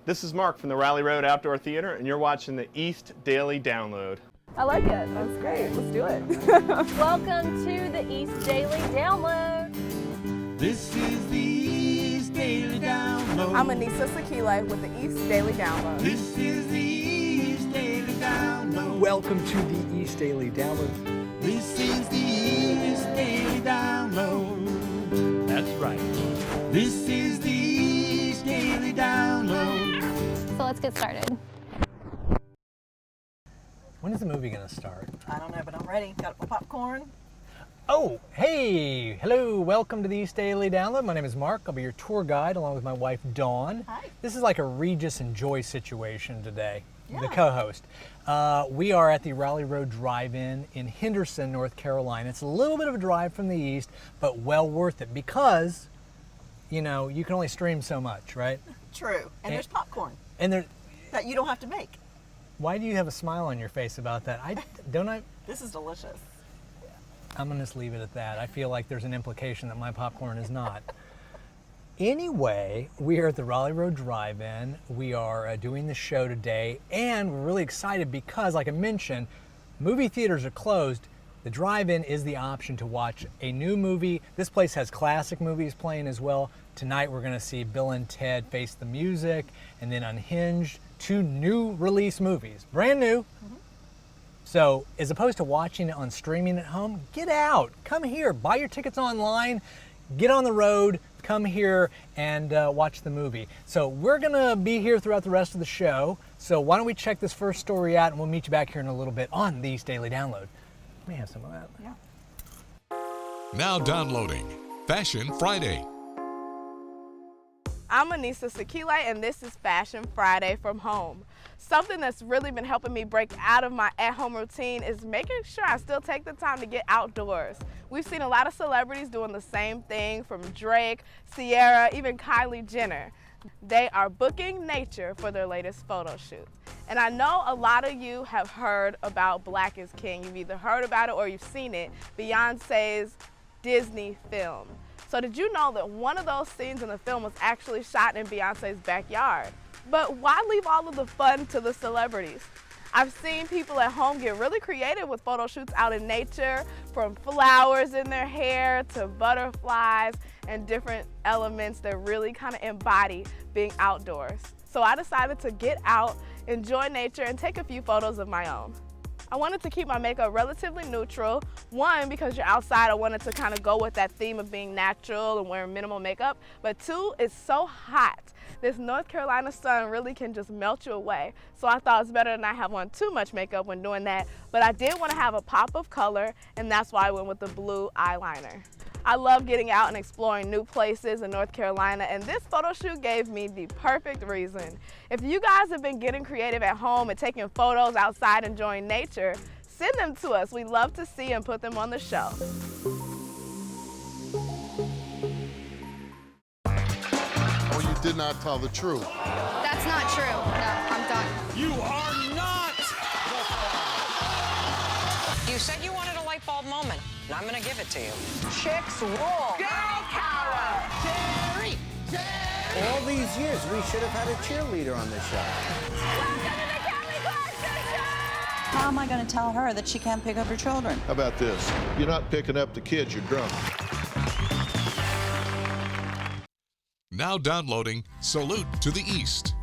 This is Mark from the Raleigh Road Outdoor Theater, and you're watching the East Daily Download. I like it. That's great. Let's do it. Welcome to the East Daily Download. This is the East Daily Download. I'm Anissa Sakile with the East Daily Download. This is the East Daily Download. Welcome to the East Daily Download. This is the East Daily Download. That's right. This is the East Daily Download. So let's get started. When is the movie going to start? I don't know, but I'm ready. Got my popcorn. Oh, hey, hello, welcome to the East Daily Download. My name is Mark. I'll be your tour guide along with my wife, Dawn. Hi. This is like a Regis and Joy situation today, Yeah. the co-host. We are at the Raleigh Road Drive-In in Henderson, North Carolina. It's a little bit of a drive from the east, but well worth it because, you know, you can only stream so much, right? True. And there's popcorn And there, that you don't have to make. why do you have a smile on your face about that? Don't I? This is delicious. I'm going to just leave it at that. I feel like there's an implication that my popcorn is not. Anyway, we are at the Raleigh Road Drive-In. We are doing the show today, and we're really excited because, like I mentioned, movie theaters are closed. The drive-in is the option to watch a new movie. This place has classic movies playing as well. Tonight we're going to see Bill and Ted Face the Music, and then Unhinged, two new release movies, brand new. So as opposed to watching it on streaming at home, get out, come here, buy your tickets online, get on the road, come here and watch the movie. So we're gonna be here throughout the rest of the show. So why don't we check this first story out and we'll meet you back here in a little bit on the East Daily Download. Let me have some of that. Yeah. Now downloading Fashion Friday. I'm Anissa Sakile, and this is Fashion Friday from home. Something that's really been helping me break out of my at-home routine is making sure I still take the time to get outdoors. We've seen a lot of celebrities doing the same thing, from Drake, Ciara, even Kylie Jenner. They are booking nature for their latest photo shoot. And I know a lot of you have heard about Black is King. You've either heard about it or you've seen it, Beyonce's Disney film. So did you know that one of those scenes in the film was actually shot in Beyonce's backyard? But why leave all of the fun to the celebrities? I've seen people at home get really creative with photo shoots out in nature, from flowers in their hair to butterflies and different elements that really kind of embody being outdoors. So I decided to get out, enjoy nature, and take a few photos of my own. I wanted to keep my makeup relatively neutral. One, because you're outside, I wanted to kind of go with that theme of being natural and wearing minimal makeup. But two, it's so hot. This North Carolina sun really can just melt you away. So I thought it's better to not have on too much makeup when doing that. But I did want to have a pop of color, and that's why I went with the blue eyeliner. I love getting out and exploring new places in North Carolina, and this photo shoot gave me the perfect reason. If you guys have been getting creative at home and taking photos outside enjoying nature, send them to us. We love to see and put them on the show. Or you did not tell the truth. That's not true. No, I'm done. You are not. You said you wanted a light bulb moment, and I'm gonna give it to you. Chicks rule. Girl power! All these years, we should have had a cheerleader on this show. How am I going to tell her that she can't pick up her children? How about this? You're not picking up the kids, you're drunk. Now downloading Salute to the East.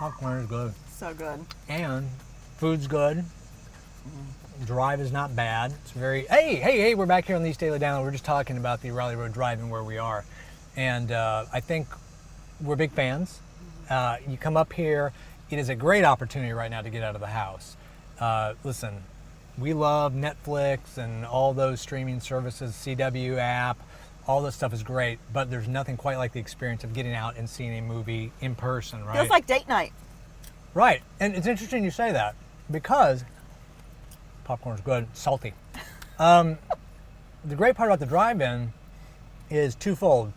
Popcorn is good. So good. And food's good. Drive is not bad. It's very, hey, we're back here on the East Daily Download. We're just talking about the Raleigh Road Drive-In where we are. And I think we're big fans. You come up here, it is a great opportunity right now to get out of the house. Listen, we love Netflix and all those streaming services, CW app, all this stuff is great, but there's nothing quite like the experience of getting out and seeing a movie in person, right? Feels like date night. Right, and it's interesting you say that because popcorn's good, salty. The great part about the drive-in is twofold.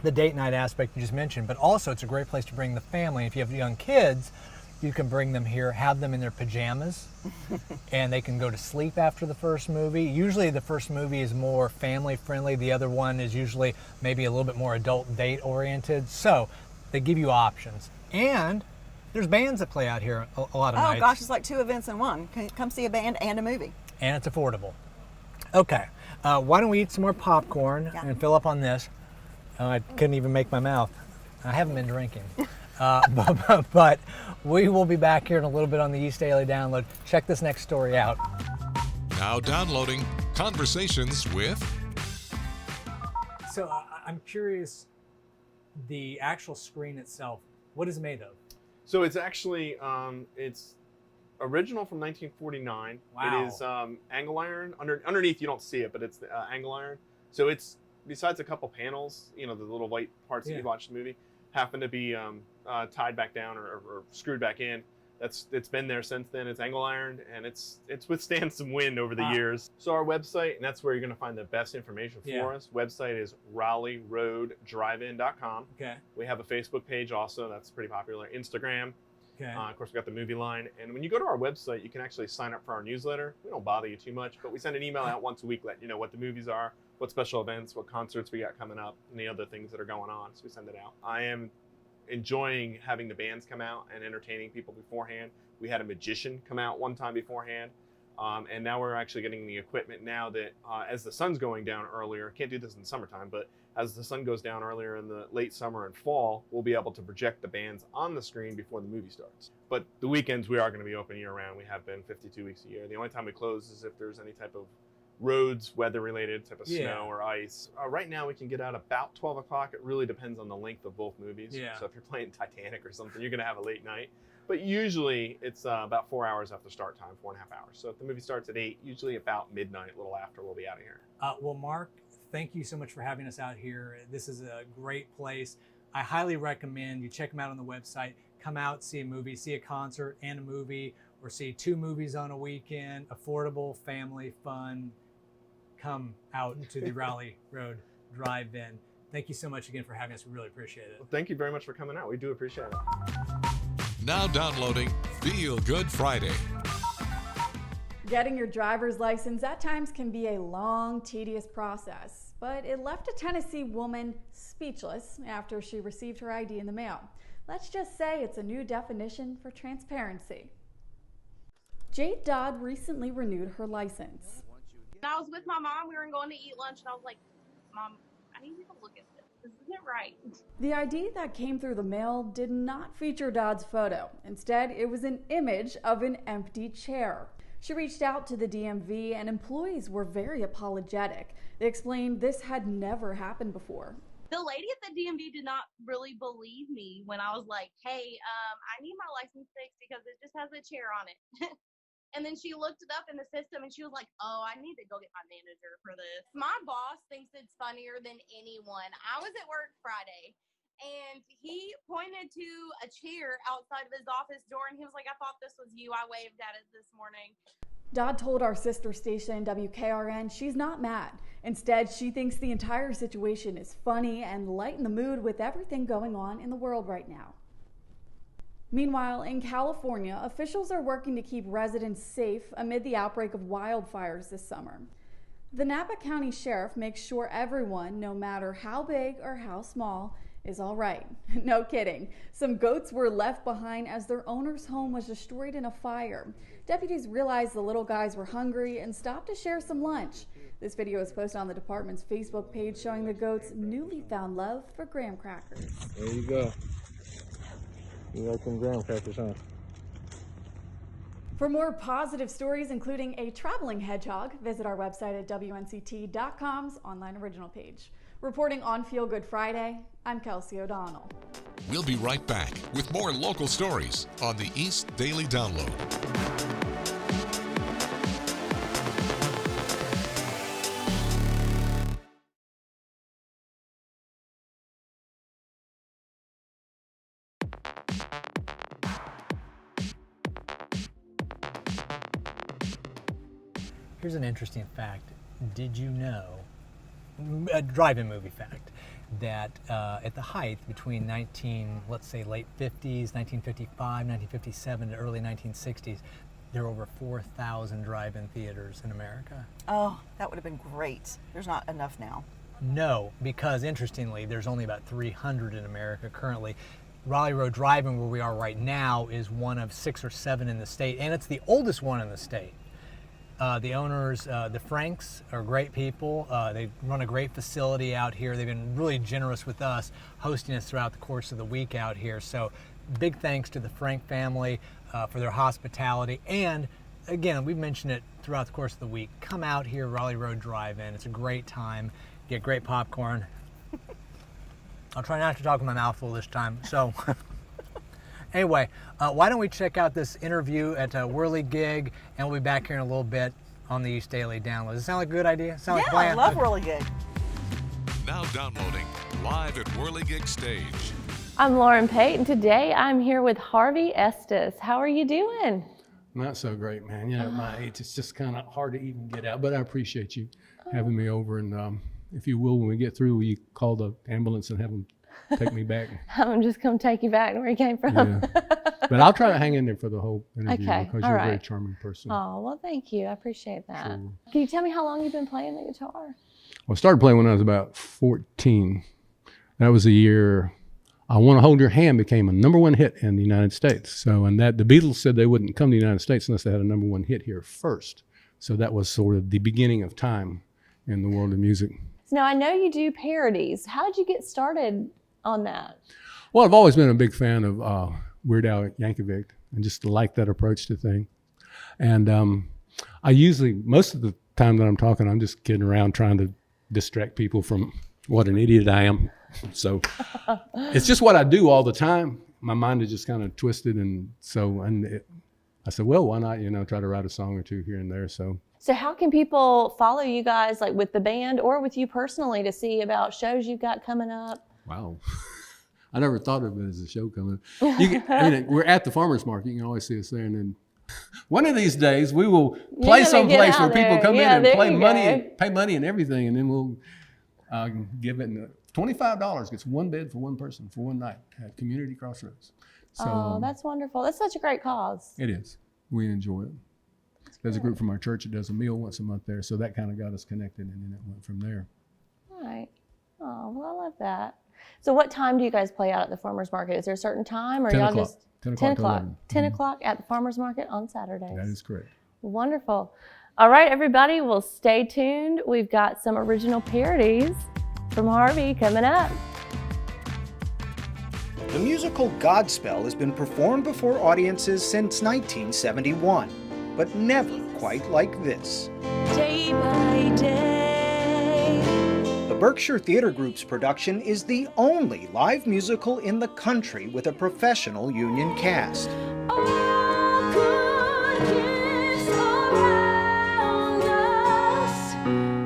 The date night aspect you just mentioned, but also it's a great place to bring the family. If you have young kids, you can bring them here, have them in their pajamas, and they can go to sleep after the first movie. Usually the first movie is more family friendly. The other one is usually maybe a little bit more adult date oriented. So they give you options. And there's bands that play out here a lot of nights. Oh gosh, it's like 2 events in one. Come see a band and a movie. And it's affordable. Okay, why don't we eat some more popcorn and fill up on this. I couldn't even make my mouth. I haven't been drinking. But we will be back here in a little bit on the East Daily Download. Check this next story out. Now downloading Conversations with. So I'm curious, the actual screen itself, what is it made of? So it's actually, it's original from 1949. Wow. It is angle iron. Underneath you don't see it, but it's angle iron. So it's, besides a couple panels, you know, the little white parts that you watched the movie, happen to be tied back down or screwed back in. It's been there since then. It's angle ironed and it's withstand some wind over the years. So our website, and that's where you're going to find the best information for us. Website is RaleighRoadDriveIn.com. Okay. We have a Facebook page also. That's pretty popular. Instagram. Okay. Of course, we got the movie line. And when you go to our website, you can actually sign up for our newsletter. We don't bother you too much, but we send an email out once a week letting you know what the movies are, what special events, what concerts we got coming up, and the other things that are going on. So we send it out. I am enjoying having the bands come out and entertaining people beforehand. We had a magician come out one time beforehand. And now we're actually getting the equipment now that as the sun's going down earlier, can't do this in the summertime, but as the sun goes down earlier in the late summer and fall, we'll be able to project the bands on the screen before the movie starts. But the weekends, we are going to be open year round. We have been 52 weeks a year. The only time we close is if there's any type of roads, weather-related, type of snow or ice. Right now, we can get out about 12 o'clock. It really depends on the length of both movies. Yeah. So if you're playing Titanic or something, you're going to have a late night. But usually, it's about 4 hours after start time, 4.5 hours. So if the movie starts at 8, usually about midnight, a little after, we'll be out of here. Well, Mark, thank you so much for having us out here. This is a great place. I highly recommend you check them out on the website. Come out, see a movie, see a concert and a movie, or see 2 movies on a weekend. Affordable, family, fun. Come out to the Raleigh Road Drive-In. Thank you so much again for having us. We really appreciate it. Well, thank you very much for coming out. We do appreciate it. Now downloading Feel Good Friday. Getting your driver's license at times can be a long, tedious process, but it left a Tennessee woman speechless after she received her ID in the mail. Let's just say it's a new definition for transparency. Jade Dodd recently renewed her license. I was with my mom, we were going to eat lunch, and I was like, Mom, I need you to look at this. This isn't right. The ID that came through the mail did not feature Dodd's photo. Instead, it was an image of an empty chair. She reached out to the DMV and employees were very apologetic. They explained this had never happened before. The lady at the DMV did not really believe me when I was like, hey, I need my license fixed because it just has a chair on it. And then she looked it up in the system and she was like, oh, I need to go get my manager for this. My boss thinks it's funnier than anyone. I was at work Friday and he pointed to a chair outside of his office door and he was like, I thought this was you. I waved at it this morning. Dodd told our sister station, WKRN, she's not mad. Instead, she thinks the entire situation is funny and lighten the mood with everything going on in the world right now. Meanwhile, in California, officials are working to keep residents safe amid the outbreak of wildfires this summer. The Napa County Sheriff makes sure everyone, no matter how big or how small, is all right. No kidding. Some goats were left behind as their owner's home was destroyed in a fire. Deputies realized the little guys were hungry and stopped to share some lunch. This video is posted on the department's Facebook page showing the goats' newly found love for graham crackers. There you go. You like them graham crackers, huh? For more positive stories, including a traveling hedgehog, visit our website at WNCT.com's online original page. Reporting on Feel Good Friday, I'm Kelsey O'Donnell. We'll be right back with more local stories on the East Daily Download. Here's an interesting fact. Did you know, a drive-in movie fact, that at the height between let's say late 50s, 1955, 1957 to early 1960s, there were over 4,000 drive-in theaters in America. Oh, that would have been great. There's not enough now. No, because interestingly, there's only about 300 in America currently. Raleigh Road Drive-In, where we are right now, is one of 6 or 7 in the state, and it's the oldest one in the state. The owners, the Franks, are great people. They run a great facility out here. They've been really generous with us, hosting us throughout the course of the week out here. So big thanks to the Frank family for their hospitality. And again, we've mentioned it throughout the course of the week. Come out here, Raleigh Road Drive-In. It's a great time. Get great popcorn. I'll try not to talk with my mouth full this time. So anyway, why don't we check out this interview at Whirligig, and we'll be back here in a little bit on the East Daily Download. Does it sound like a good idea? Sound like a plan? I love Whirligig. Now downloading live at Whirligig Stage. I'm Lauren Pate, and today I'm here with Harvey Estes. How are you doing? Not so great, man. You know, at my age, it's just kind of hard to even get out. But I appreciate you having me over. And if you will, when we get through, will you call the ambulance and have them take me back? I'm just going to take you back to where you came from. Yeah. But I'll try to hang in there for the whole interview because you're all a very right. charming person. Oh, well, thank you. I appreciate that. Sure. Can you tell me how long you've been playing the guitar? Well, I started playing when I was about 14. That was the year I Want to Hold Your Hand became a #1 hit in the United States. So, and that the Beatles said they wouldn't come to the United States unless they had a #1 hit here first. So that was sort of the beginning of time in the world of music. So now I know you do parodies. How did you get started on that? Well, I've always been a big fan of Weird Al Yankovic and just like that approach to things. And I usually, most of the time that I'm talking, I'm just kidding around trying to distract people from what an idiot I am. So it's just what I do all the time. My mind is just kind of twisted. And so, I said, well, why not, try to write a song or two here and there. So how can people follow you guys, like with the band or with you personally, to see about shows you've got coming up? Wow. I never thought of it as a show coming up. We're at the farmer's market. You can always see us there. And then one of these days we will play someplace where people come in and pay money and everything. And then we'll give it $25 gets one bed for one person for one night at Community Crossroads. So, that's wonderful. That's such a great cause. It is. We enjoy it. There's a group from our church that does a meal once a month there. So that kind of got us connected, and then it went from there. All right. Oh, well, I love that. So what time do you guys play out at the farmer's market? Is there a certain time, or 10 y'all o'clock. just 10 o'clock. 10 o'clock. 10 Mm-hmm. o'clock at the farmer's market on Saturdays. That is correct. Wonderful. All right, everybody, well, stay tuned. We've got some original parodies from Harvey coming up. The musical Godspell has been performed before audiences since 1971, but never quite like this. Day by day. The Berkshire Theatre Group's production is the only live musical in the country with a professional union cast.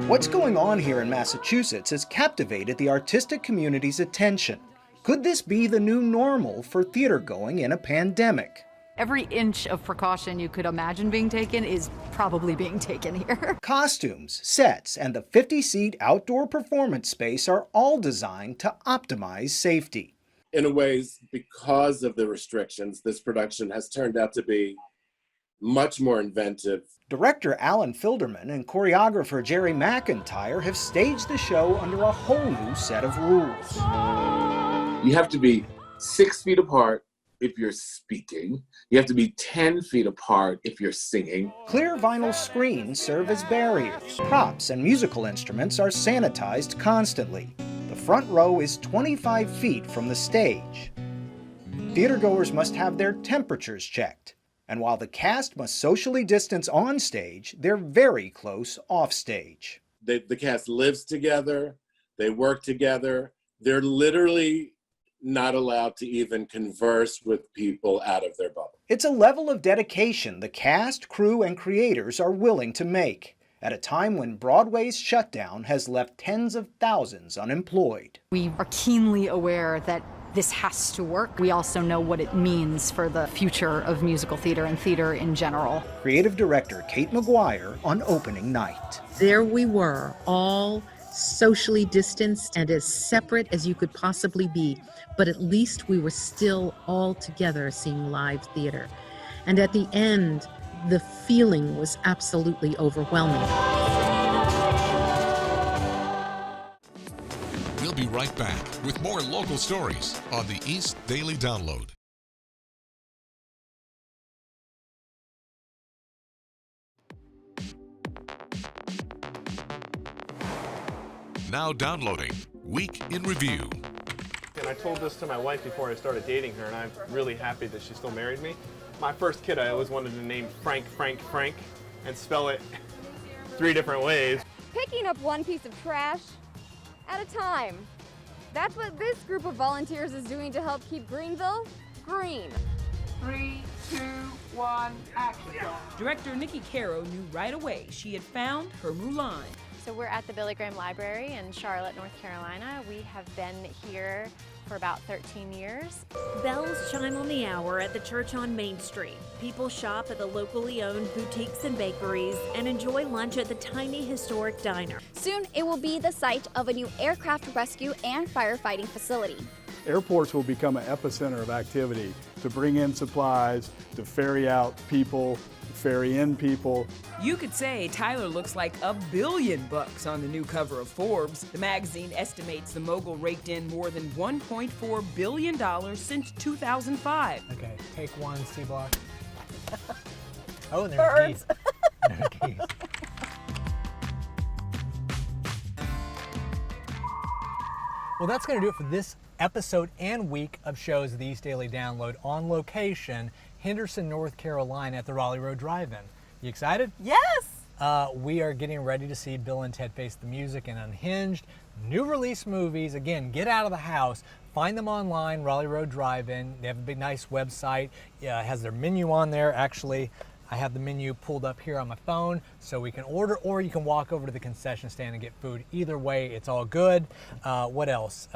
What's going on here in Massachusetts has captivated the artistic community's attention. Could this be the new normal for theater going in a pandemic? Every inch of precaution you could imagine being taken is probably being taken here. Costumes, sets, and the 50-seat outdoor performance space are all designed to optimize safety. In a ways, because of the restrictions, this production has turned out to be much more inventive. Director Alan Filderman and choreographer Jerry McIntyre have staged the show under a whole new set of rules. You have to be 6 feet apart if you're speaking. You have to be 10 feet apart if you're singing. Clear vinyl screens serve as barriers. Props and musical instruments are sanitized constantly. The front row is 25 feet from the stage. theatergoers must have their temperatures checked. And while the cast must socially distance on stage, they're very close off stage. The cast lives together, they work together. They're literally not allowed to even converse with people out of their bubble. It's a level of dedication the cast, crew, and creators are willing to make at a time when Broadway's shutdown has left tens of thousands unemployed. We are keenly aware that this has to work. We also know what it means for the future of musical theater and theater in general. Creative director Kate McGuire on opening night. There we were, all socially distanced and as separate as you could possibly be, but at least we were still all together seeing live theater. And at the end, the feeling was absolutely overwhelming. We'll be right back with more local stories on the East Daily Download. Now downloading Week in Review. And I told this to my wife before I started dating her, and I'm really happy that she still married me. My first kid, I always wanted to name Frank, and spell it 3 different ways. Picking up one piece of trash at a time. That's what this group of volunteers is doing to help keep Greenville green. 3, 2, 1, action. Director Nikki Caro knew right away she had found her Mulan. So we're at the Billy Graham Library in Charlotte, North Carolina. We have been here for about 13 years. Bells chime on the hour at the church on Main Street. People shop at the locally owned boutiques and bakeries and enjoy lunch at the tiny historic diner. Soon it will be the site of a new aircraft rescue and firefighting facility. Airports will become an epicenter of activity to bring in supplies, to ferry out people, ferry in people. You could say Tyler looks like $1 billion on the new cover of Forbes. The magazine estimates the mogul raked in more than $1.4 billion since 2005. Okay, take 1, C-Block. Oh, and there's geese. There's geese. Well, that's going to do it for this episode and week of shows of the East Daily Download on location, Henderson, North Carolina at the Raleigh Road Drive-In. You excited? Yes! We are getting ready to see Bill and Ted Face the Music and Unhinged. New release movies. Again, get out of the house. Find them online, Raleigh Road Drive-In. They have a big, nice website. It has their menu on there. Actually, I have the menu pulled up here on my phone so we can order, or you can walk over to the concession stand and get food. Either way, it's all good. What else?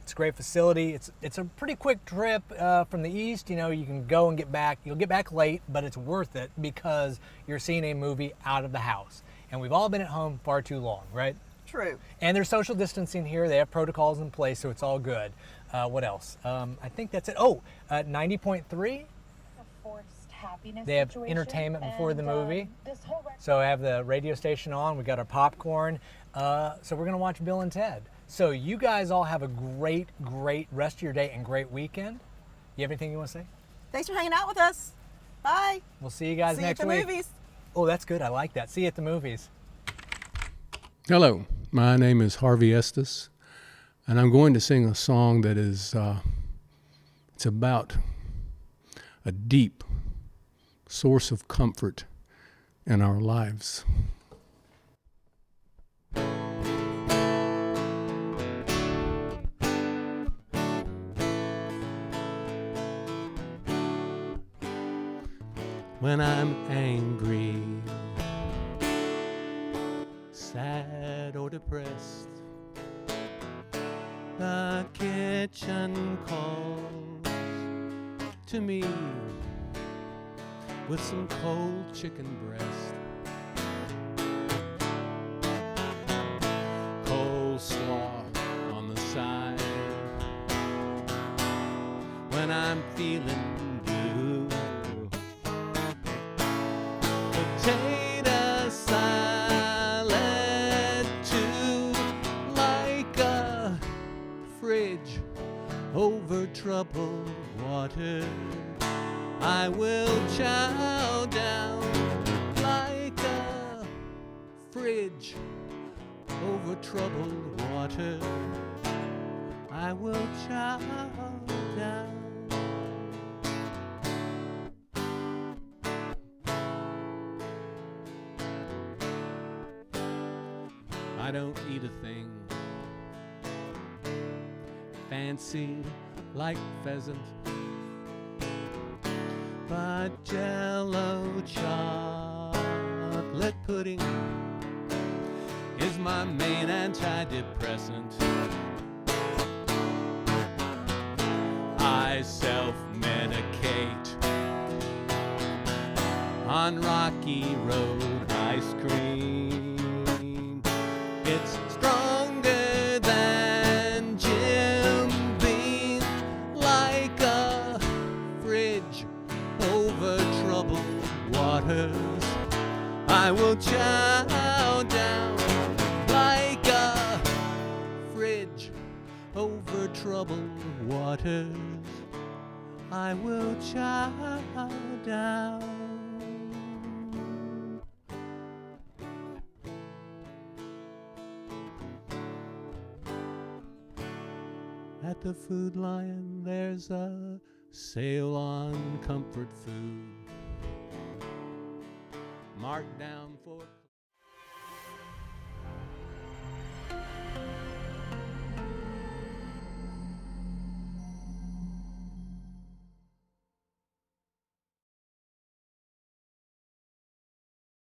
It's a great facility. It's a pretty quick trip from the east. You know, you can go and get back. You'll get back late, but it's worth it because you're seeing a movie out of the house. And we've all been at home far too long, right? True. And there's social distancing here. They have protocols in place, so it's all good. What else? I think that's it. Oh, 90.3. They have entertainment before the movie. So I have the radio station on. We got our popcorn. So we're going to watch Bill and Ted. So you guys all have a great, great rest of your day and great weekend. You have anything you want to say? Thanks for hanging out with us. Bye. We'll see you guys next week. See you at the movies. Oh, that's good. I like that. See you at the movies. Hello, my name is Harvey Estes, and I'm going to sing a song that is, it's about a deep source of comfort in our lives. When I'm angry, sad or depressed, the kitchen calls to me with some cold chicken breast, coleslaw on the side. When I'm feeling blue, potato salad too, like a fridge over troubled water. I will chow down like a fridge over troubled water. I will chow down. I don't eat a thing fancy like pheasant, but Jello chocolate pudding is my main antidepressant. I self-medicate on Rocky Road ice cream. It's stronger than Jim Beam, like a fridge over troubled waters. I will chow down like a fridge over troubled waters. I will chow down. At the Food Lion, there's a sale on comfort food, marked down for